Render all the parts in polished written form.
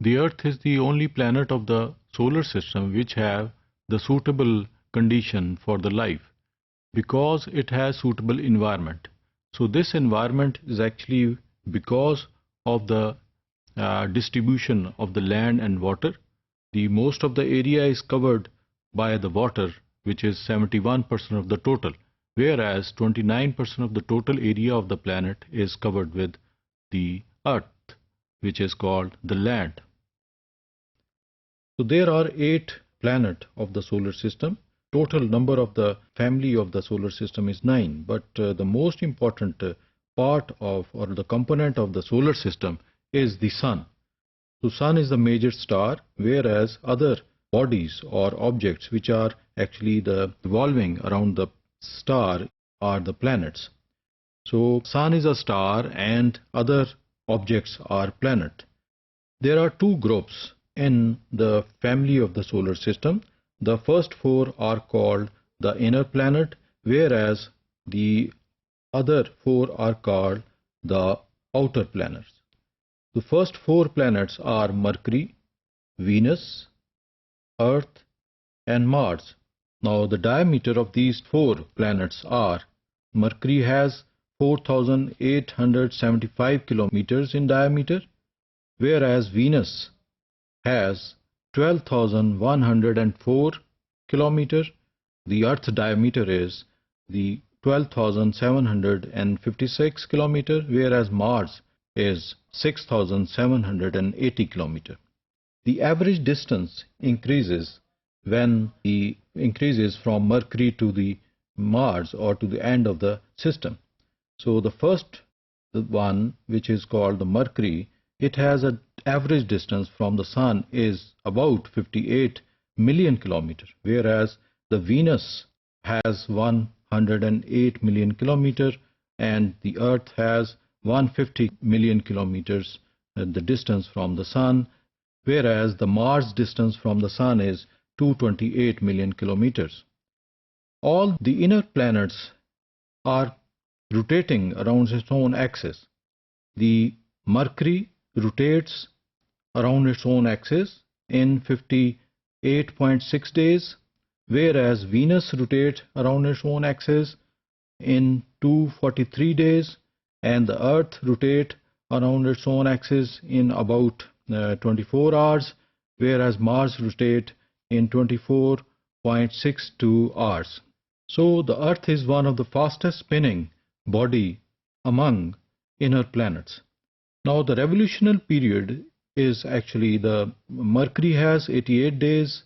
The Earth is the only planet of the solar system which have the suitable condition for the life because it has suitable environment. So this environment is actually because of the distribution of the land and water. The most of the area is covered by the water, which is 71% of the total, whereas 29% of the total area of the planet is covered with the Earth, which is called the land. So there are 8 planets of the solar system. Total number of the family of the solar system is 9, but the most important part of or the component of the solar system is the sun. So sun is the major star, whereas other bodies or objects which are actually the revolving around the star are the planets. So sun is a star and other objects are planet. There are 2 groups in the family of the solar system. The first 4 are called the inner planet, whereas the other 4 are called the outer planets. The first 4 planets are Mercury, Venus, Earth and Mars. Now the diameter of these 4 planets are: Mercury has 4,875 kilometers in diameter, whereas Venus has 12,104 kilometers. The Earth's diameter is the 12,756 kilometers, whereas Mars is 6,780 kilometers. The average distance increases when it increases from Mercury to the Mars or to the end of the system. So the first one, which is called the Mercury, it has an average distance from the Sun is about 58 million kilometers, whereas the Venus has 108 million kilometers and the Earth has 150 million kilometers, the distance from the Sun, whereas the Mars distance from the Sun is 228 million kilometers. All the inner planets are rotating around its own axis. The Mercury rotates around its own axis in 58.6 days, whereas Venus rotates around its own axis in 243 days, and the Earth rotates around its own axis in about 24 hours, whereas Mars rotates in 24.62 hours. So the Earth is one of the fastest spinning body among inner planets. Now the revolutionary period is actually the Mercury has 88 days,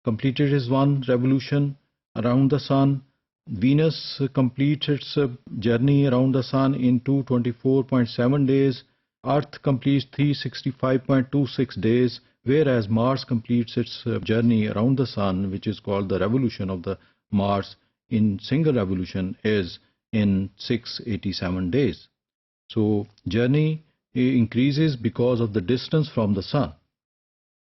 completed his one revolution around the Sun. Venus completes its journey around the Sun in 224.7 days. Earth completes 365.26 days, whereas Mars completes its journey around the Sun, which is called the revolution of the Mars in single revolution, is in 687 days. So journey increases because of the distance from the Sun.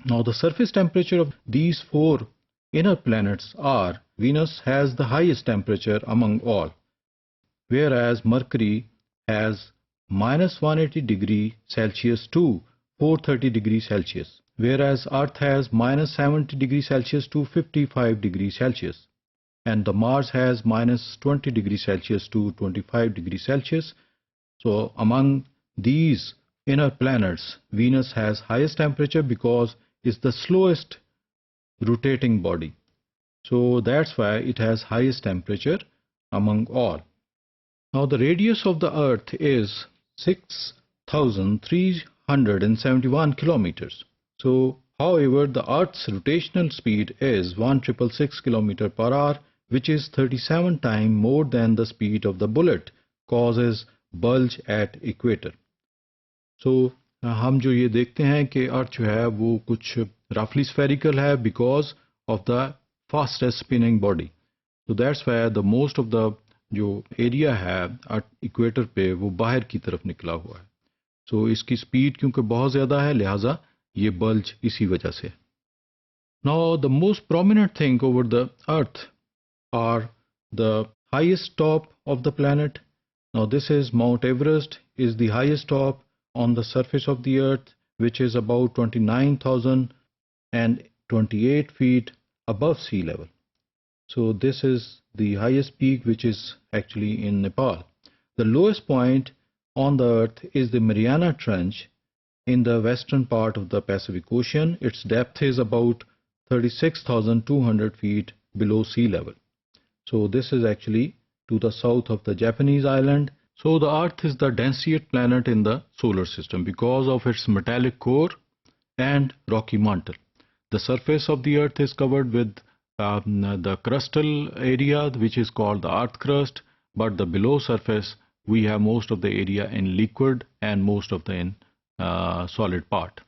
Now the surface temperature of these 4 inner planets are: Venus has the highest temperature among all, whereas Mercury has -180 degrees Celsius to 430 degrees Celsius, whereas Earth has -70 degrees Celsius to 55 degrees Celsius, and the Mars has -20 degrees Celsius to 25 degrees Celsius. So among these inner planets, Venus has highest temperature because it's the slowest rotating body. So that's why it has highest temperature among all. Now the radius of the Earth is 6,371 kilometers. So however, the Earth's rotational speed is 1,666 kilometers per hour, which is 37 times more than the speed of the bullet, causes bulge at equator. So हम जो ये देखते हैं कि अर्थ जो है वो कुछ roughly spherical है because of the fastest spinning body. So that's why the most of the जो area है इक्वेटर पे वो बाहर की तरफ निकला हुआ है. So इसकी स्पीड क्योंकि बहुत ज़्यादा है, लिहाजा ये bulge इसी वजह से. Now the most prominent thing over the Earth are the highest top of the planet. Now this is Mount Everest, is the highest top on the surface of the Earth, which is about 29,028 feet above sea level. So this is the highest peak, which is actually in Nepal. The lowest point on the earth is the Mariana Trench in the western part of the Pacific Ocean. Its depth is about 36,200 feet below sea level. So this is actually to the south of the Japanese island. So the Earth is the densest planet in the solar system because of its metallic core and rocky mantle. The surface of the Earth is covered with the crustal area, which is called the Earth crust, but the below surface we have most of the area in liquid and most of the in solid part.